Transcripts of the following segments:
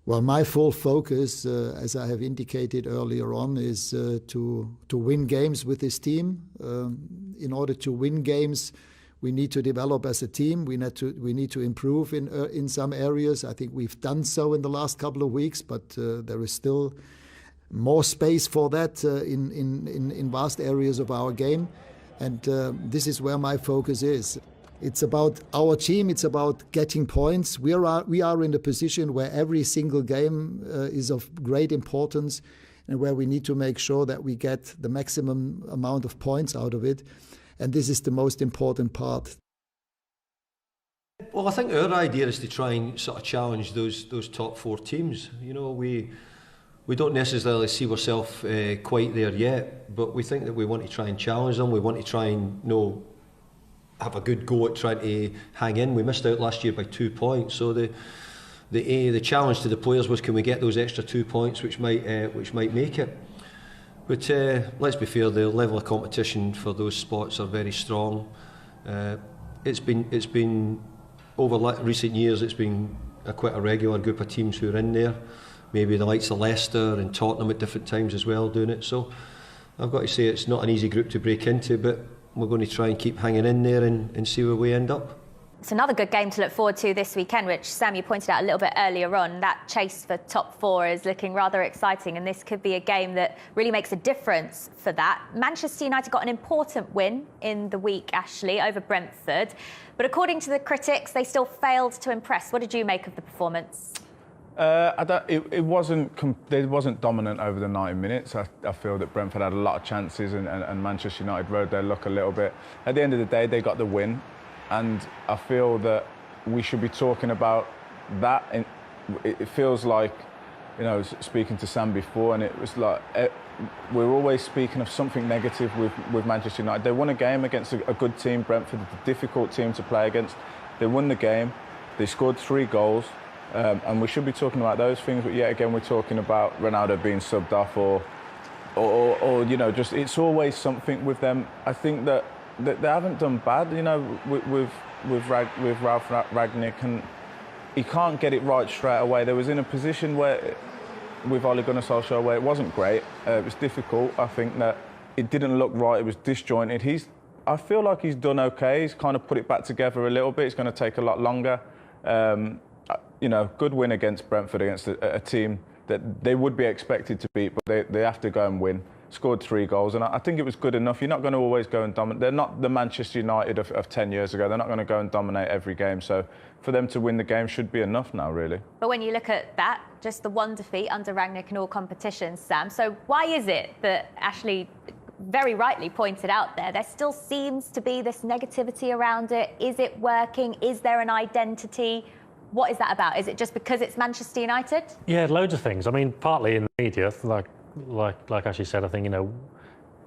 Well, my full focus, as I have indicated earlier on, is to win games with this team. In order to win games, we need to develop as a team. We need to improve in some areas. I think we've done so in the last couple of weeks, but there is still more space for that in vast areas of our game. And this is where my focus is. It's about our team. It's about getting points. We are in a position where every single game is of great importance, and where we need to make sure that we get the maximum amount of points out of it. And this is the most important part. Well, I think our idea is to try and sort of challenge those top four teams. You know, we don't necessarily see ourselves quite there yet, but we think that we want to try and challenge them. We want to try and have a good go at trying to hang in. We missed out last year by 2 points, so the challenge to the players was, can we get those extra 2 points, which might make it. But let's be fair, the level of competition for those spots are very strong. It's been over recent years, it's been quite a regular group of teams who are in there. Maybe the likes of Leicester and Tottenham at different times as well doing it. So I've got to say it's not an easy group to break into, but we're going to try and keep hanging in there and see where we end up. It's another good game to look forward to this weekend, which Sam, you pointed out a little bit earlier on. That chase for top four is looking rather exciting, and this could be a game that really makes a difference for that. Manchester United got an important win in the week, Ashley, over Brentford. But according to the critics, they still failed to impress. What did you make of the performance? It wasn't dominant over the 90 minutes. I feel that Brentford had a lot of chances and Manchester United rode their luck a little bit. At the end of the day, they got the win. And I feel that we should be talking about that. And it feels like, you know, speaking to Sam before, and it was like we're always speaking of something negative with Manchester United. They won a game against a good team, Brentford, a difficult team to play against. They won the game. They scored 3 goals. And we should be talking about those things. But yet again, we're talking about Ronaldo being subbed off or you know, just it's always something with them. I think that they haven't done bad, you know, with Ralf Rangnick, and he can't get it right straight away. There was in a position where, with Ole Gunnar Solskjaer, where it wasn't great. It was difficult. I think that it didn't look right. It was disjointed. I feel like he's done okay. He's kind of put it back together a little bit. It's going to take a lot longer. You know, good win against Brentford, against a team that they would be expected to beat, but they have to go and win. Scored 3 goals, and I think it was good enough. You're not going to always go and dominate. They're not the Manchester United of 10 years ago. They're not going to go and dominate every game. So for them to win the game should be enough now, really. But when you look at that, just the one defeat under Rangnick in all competitions, Sam. So why is it that Ashley very rightly pointed out there still seems to be this negativity around it? Is it working? Is there an identity? What is that about? Is it just because it's Manchester United? Yeah, loads of things. I mean, partly in the media, like Ashley said, I think, you know,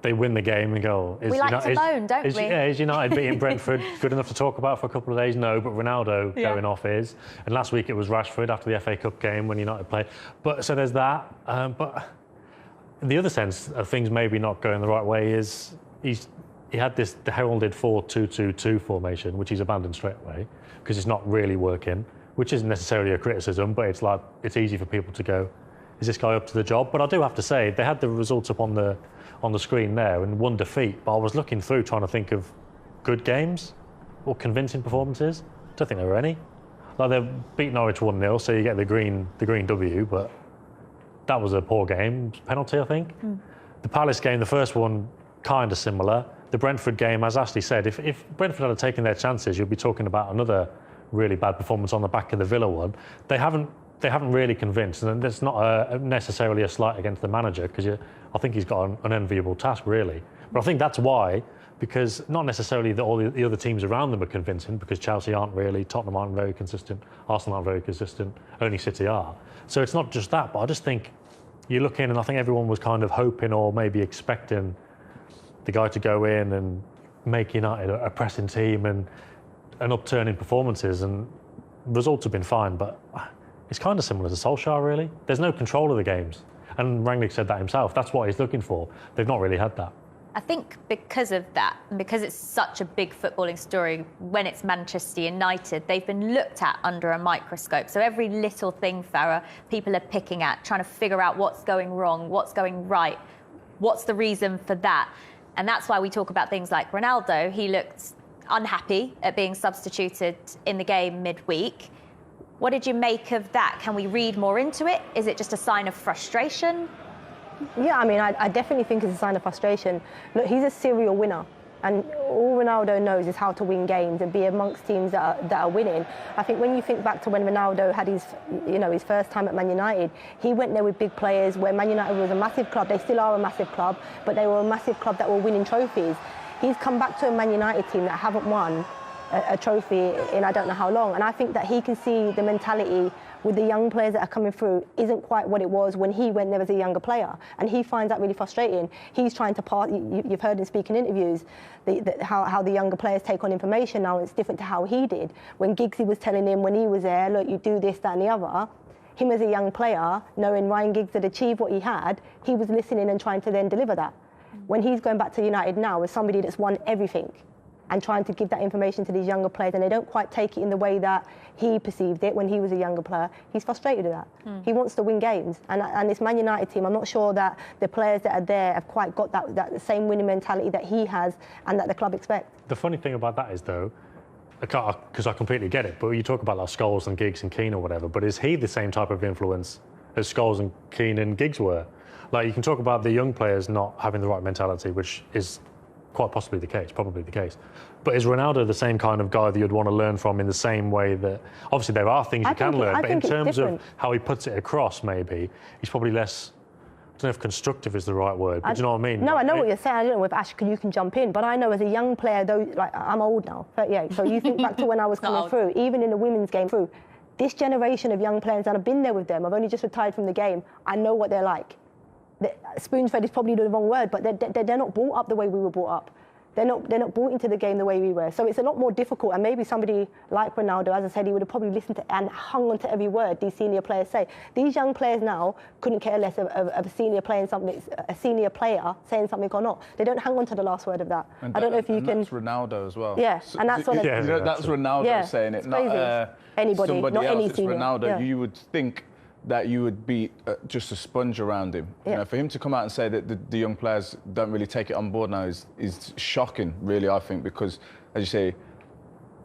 they win the game and go, we like to moan, don't we? Yeah, is United beating Brentford good enough to talk about for a couple of days? No, but Ronaldo going off is. And last week it was Rashford after the FA Cup game when United played. But so there's that. But in the other sense of things maybe not going the right way is he had this heralded 4-2-2-2 formation, which he's abandoned straight away because it's not really working, which isn't necessarily a criticism, but it's like it's easy for people to go, is this guy up to the job? But I do have to say, they had the results up on the screen there and 1 defeat, but I was looking through trying to think of good games or convincing performances. Don't think there were any. Like, they beat Norwich 1-0, so you get the green W, but that was a poor game. Penalty, I think. The Palace game, the first one, kind of similar. The Brentford game, as Ashley said, if Brentford had taken their chances, you'd be talking about another really bad performance on the back of the Villa one. They haven't really convinced, and it's not necessarily a slight against the manager, because I think he's got an unenviable task, really. But I think that's why, because not necessarily that all the other teams around them are convincing, because Chelsea aren't really, Tottenham aren't very consistent, Arsenal aren't very consistent, only City are. So it's not just that, but I just think you look in, and I think everyone was kind of hoping or maybe expecting the guy to go in and make United a pressing team and an upturn in performances, and results have been fine, but it's kind of similar to Solskjaer, really. There's no control of the games, and Rangnick said that himself. That's what he's looking for. They've not really had that. I think because of that, and because it's such a big footballing story, when it's Manchester United, they've been looked at under a microscope. So every little thing, Farah, people are picking at, trying to figure out what's going wrong, what's going right, what's the reason for that. And that's why we talk about things like Ronaldo. He looked unhappy at being substituted in the game midweek. What did you make of that? Can we read more into it? Is it just a sign of frustration? Yeah, I mean, I definitely think it's a sign of frustration. Look, he's a serial winner. And all Ronaldo knows is how to win games and be amongst teams that are winning. I think when you think back to when Ronaldo had his first time at Man United, he went there with big players where Man United was a massive club. They still are a massive club, but they were a massive club that were winning trophies. He's come back to a Man United team that haven't won a trophy in I don't know how long. And I think that he can see the mentality with the young players that are coming through isn't quite what it was when he went there as a younger player. And he finds that really frustrating. He's trying to pass, you've heard him speak in interviews, how the younger players take on information now. It's different to how he did. When Giggsy was telling him when he was there, look, you do this, that and the other, him as a young player, knowing Ryan Giggs had achieved what he had, he was listening and trying to then deliver that. When he's going back to United now as somebody that's won everything, and trying to give that information to these younger players, and they don't quite take it in the way that he perceived it when he was a younger player. He's frustrated with that. He wants to win games, and this Man United team, I'm not sure that the players that are there have quite got that same winning mentality that he has and that the club expects. The funny thing about that is, though, because I completely get it, but you talk about like Scholes and Giggs and Keane or whatever, but is he the same type of influence as Scholes and Keane and Giggs were? Like, you can talk about the young players not having the right mentality, which is quite possibly the case, probably the case. But is Ronaldo the same kind of guy that you'd want to learn from in the same way that, obviously there are things you can learn, but in terms of how he puts it across, maybe, he's probably less, I don't know if constructive is the right word, but do you know what I mean? No, I know what you're saying. I don't know if Ash, you can jump in, but I know as a young player, though, like I'm old now, 38, so you think back to when I was coming through, even in the women's game through, this generation of young players, and I've been there with them, I've only just retired from the game, I know what they're like. Spoon-fed is probably the wrong word, but they're not brought up the way we were brought up. They're not brought into the game the way we were. So it's a lot more difficult. And maybe somebody like Ronaldo, as I said, he would have probably listened to and hung on to every word these senior players say. These young players now couldn't care less of a senior player saying something or not. They don't hang on to the last word of that. And I don't know if you can. That's Ronaldo as well. Yeah, and that's what. That's Ronaldo saying it, not anybody, somebody not else. any It's senior. Ronaldo. Yeah. You would think that you would be just a sponge around him. Yeah. You know, for him to come out and say that the young players don't really take it on board now is shocking, really, I think, because, as you say,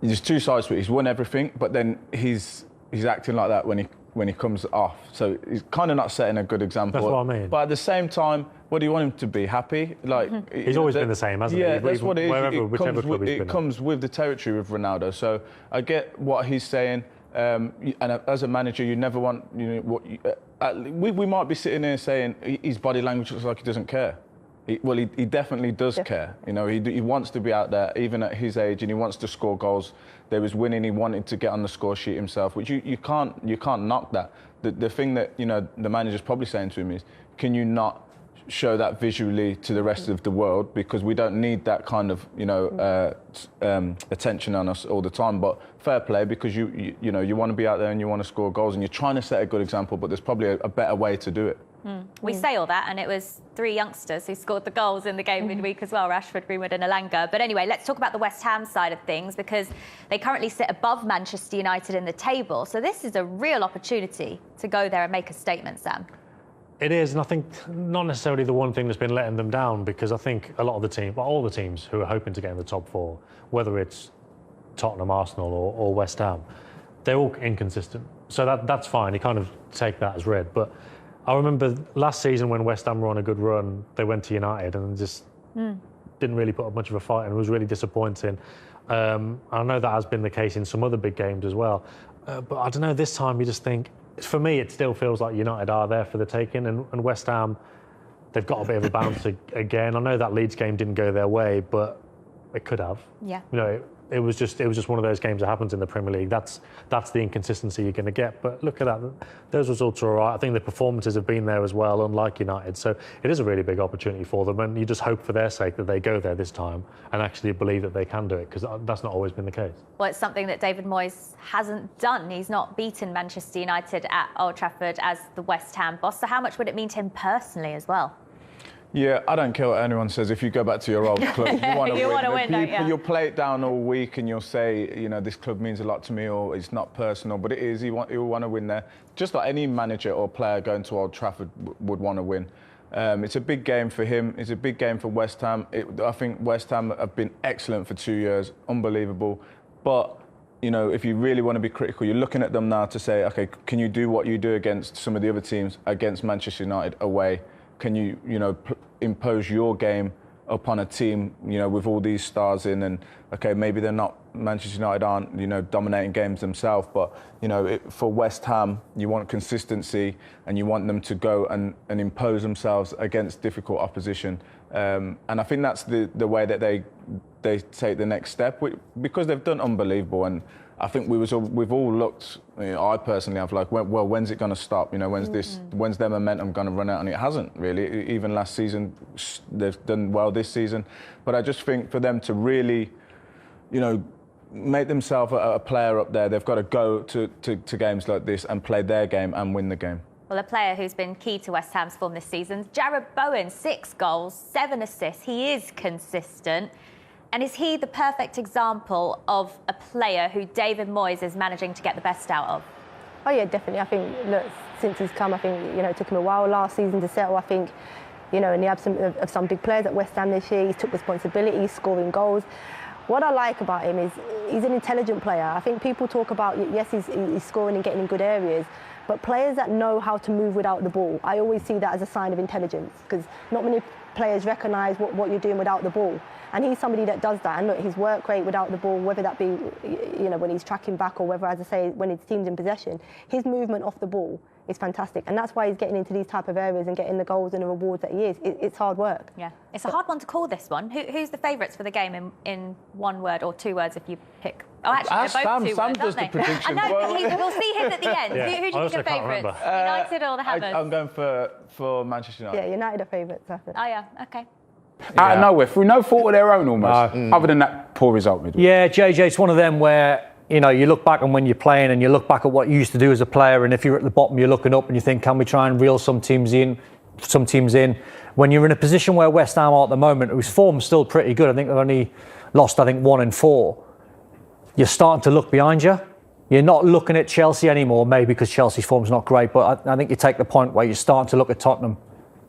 there's two sides to it. He's won everything, but then he's acting like that when he comes off. So he's kind of not setting a good example. That's what I mean. But at the same time, what do you want him to be? Happy? Like he's always been the same, hasn't he? Yeah, that's what it is. Whichever club he's been it comes with the territory with Ronaldo. So I get what he's saying. And as a manager, you never want, we might be sitting here saying his body language looks like he doesn't care. He definitely does care. You know, he wants to be out there, even at his age, and he wants to score goals. There was winning, he wanted to get on the score sheet himself, which you can't knock that. The thing that, the manager's probably saying to him is, can you not show that visually to the rest of the world, because we don't need that kind of attention on us all the time. But fair play, because you want to be out there and you want to score goals and you're trying to set a good example, but there's probably a better way to do it. We say all that, and it was 3 youngsters who scored the goals in the game midweek as well, Rashford, Greenwood and Elanga. But anyway, let's talk about the West Ham side of things, because they currently sit above Manchester United in the table. So this is a real opportunity to go there and make a statement, Sam. It is, and I think not necessarily the one thing that's been letting them down, because I think a lot of the teams, well, all the teams who are hoping to get in the top 4, whether it's Tottenham, Arsenal or West Ham, they're all inconsistent. So that's fine, you kind of take that as read. But I remember last season when West Ham were on a good run, they went to United and just didn't really put up much of a fight, and it was really disappointing. I know that has been the case in some other big games as well. But I don't know, this time you just think, for me, it still feels like United are there for the taking, and West Ham, they've got a bit of a bounce again. I know that Leeds game didn't go their way, but it could have. Yeah. It was just one of those games that happens in the Premier League. That's the inconsistency you're going to get. But look at that; those results are all right. I think the performances have been there as well, unlike United. So it is a really big opportunity for them, and you just hope for their sake that they go there this time and actually believe that they can do it, because that's not always been the case. Well, it's something that David Moyes hasn't done. He's not beaten Manchester United at Old Trafford as the West Ham boss. So how much would it mean to him personally as well? Yeah, I don't care what anyone says. If you go back to your old club, you want to win. don't you? You'll play it down all week and you'll say, this club means a lot to me, or it's not personal, but it is. He'll want to win there. Just like any manager or player going to Old Trafford would want to win. It's a big game for him. It's a big game for West Ham. I think West Ham have been excellent for 2 years, unbelievable. But if you really want to be critical, you're looking at them now to say, okay, can you do what you do against some of the other teams, against Manchester United away? Can you, impose your game upon a team, with all these stars in? And okay, maybe Manchester United aren't, dominating games themselves, but for West Ham, you want consistency and you want them to go and impose themselves against difficult opposition. And I think that's the way that they take the next step, because they've done unbelievable. And I think we've all looked. I personally have when's it going to stop? When's their momentum going to run out? And it hasn't really. Even last season, they've done well this season. But I just think for them to really, make themselves a player up there, they've got to go to games like this and play their game and win the game. Well, a player who's been key to West Ham's form this season, Jarrod Bowen, 6 goals, 7 assists. He is consistent. And is he the perfect example of a player who David Moyes is managing to get the best out of? Oh yeah, definitely. I think, since he's come, I think, it took him a while last season to settle. I think, in the absence of some big players at West Ham this year, he took responsibility, he's scoring goals. What I like about him is he's an intelligent player. I think people talk about, yes, he's scoring and getting in good areas, but players that know how to move without the ball, I always see that as a sign of intelligence, because not many players recognise what you're doing without the ball. And he's somebody that does that. And look, his work rate without the ball, whether that be, when he's tracking back, or whether, as I say, when his team's in possession, his movement off the ball is fantastic. And that's why he's getting into these type of areas and getting the goals and the rewards that he is. It's hard work. Yeah, it's a hard one to call, this one. Who's the favourites for the game in one word or 2 words if you pick? Oh, actually, they're both 2 Sam words, does aren't the they? prediction. I know, we'll see him at the end. Yeah. Who do you think are favourites? United or the Hammers? I'm going for Manchester United. Yeah, United are favourites, I think. Oh, yeah, OK. Out of nowhere, through no fault of their own almost, other than that poor result. Yeah, JJ, it's one of them where, you look back on when you're playing and you look back at what you used to do as a player, and if you're at the bottom, you're looking up and you think, can we try and reel some teams in? When you're in a position where West Ham are at the moment, whose form's still pretty good, I think they've only lost, 1 in 4, you're starting to look behind you. You're not looking at Chelsea anymore, maybe because Chelsea's form's not great, but I think you take the point where you're starting to look at Tottenham,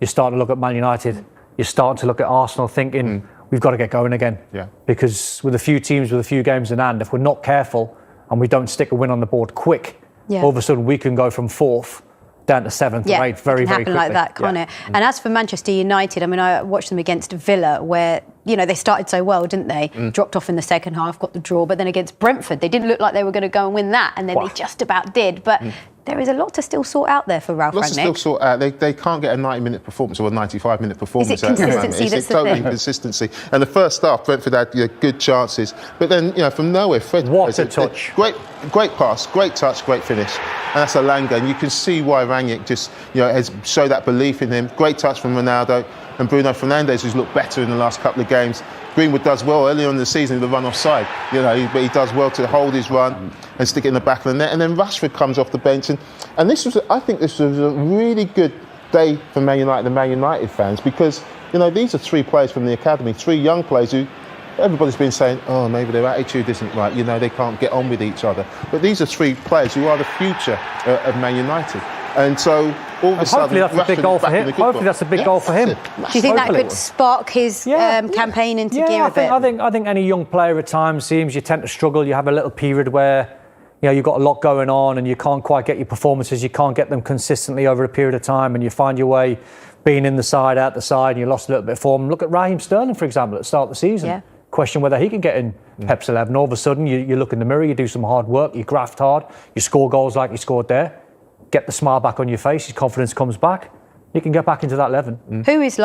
you're starting to look at Man United, you're starting to look at Arsenal thinking, we've got to get going again. Yeah. Because with a few teams with a few games in hand, if we're not careful and we don't stick a win on the board quick, all of a sudden we can go from 4th down to 7th or 8th very, very quickly. It can happen like that, can't it? And as for Manchester United, I watched them against Villa, where, they started so well, didn't they? Dropped off in the second half, got the draw, but then against Brentford, they didn't look like they were going to go and win that, and then they just about did. But there is a lot to still sort out there for Ralf Rangnick. Lots to still sort out. They can't get a 90-minute performance or a 95-minute performance. Is it consistency It's totally consistency. And the first half, Brentford had good chances, but then from nowhere, Fred. What a touch! Great pass, great touch, great finish, and that's Alanga. And you can see why Rangnick just has showed that belief in him. Great touch from Ronaldo and Bruno Fernandes, who's looked better in the last couple of games. Greenwood does well early on in the season with the run offside, but he does well to hold his run and stick it in the back of the net. And then Rashford comes off the bench, and I think this was a really good day for Man United and Man United fans, because these are 3 players from the academy, 3 young players who everybody's been saying, oh, maybe their attitude isn't right, they can't get on with each other. But these are 3 players who are the future of Man United. And so all of a sudden, hopefully that's a big goal for him. Hopefully that's a big goal for him. Do you think that could spark his campaign into gear a bit? I think any young player at times seems you tend to struggle. You have a little period where you've got a lot going on and you can't quite get your performances. You can't get them consistently over a period of time, and you find your way being in the side, out the side, and you lost a little bit of form. Look at Raheem Sterling, for example, at the start of the season. Yeah. Question whether he can get in Pep's 11. All of a sudden, you look in the mirror, you do some hard work, you graft hard, you score goals like you scored there. Get the smile back on your face, your confidence comes back, you can get back into that 11. Who is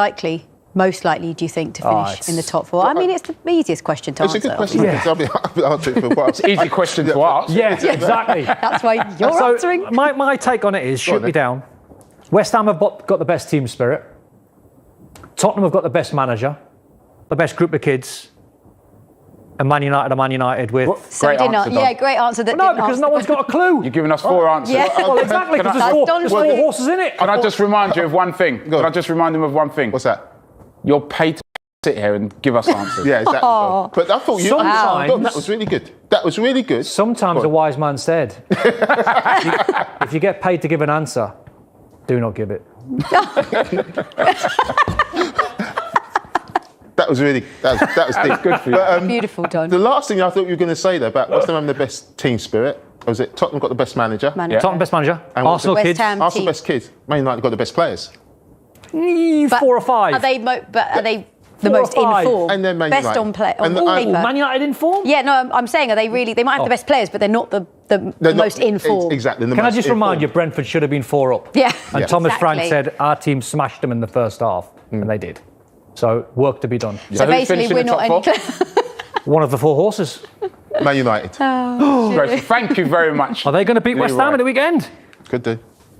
most likely, do you think, to finish in the top 4? It's the easiest question to answer. It's a good question. I've been answering for a while. It's an easy question to ask. Yeah, exactly. That's why you're answering. My take on it is, shoot me down. West Ham have got the best team spirit. Tottenham have got the best manager, the best group of kids. And Man United are Man United with... Great answer. No, because no one's got a clue. You're giving us 4 answers. Yeah. Well, exactly, because there's 4 horses in it. Can I just remind you of one thing? Can I just remind them of one thing? What's that? You're paid to sit here and give us answers. Yeah, exactly. But I thought Sometimes- that was really good. That was really good. Sometimes a wise man said, if you get paid to give an answer, do not give it. That was really that was deep. Good for you. But, Beautiful, Don. the last thing I thought you were going to say though about West Ham having the best team spirit, was it Tottenham got the best manager? Tottenham best manager. And what's Arsenal the- kids. West Ham Arsenal team. best kids. Man United got the best players. But 4 or 5. Are they the 4 or most in 5? form? And then Man best United. on play on And- all and- paper. Man United in form? Yeah, no, I'm saying are they really? They might have the best players, but they're not the They're not- most in form. Exactly. Can I just remind you, Brentford should have been 4 up. Yeah. And Thomas Frank Exactly. said our team smashed them in the first half, and they did. So work to be done. So who basically, finished in we're the not top any. One of the 4 horses. Man United. Great. Thank you very much. Are they going to beat West Ham at the weekend? Could do.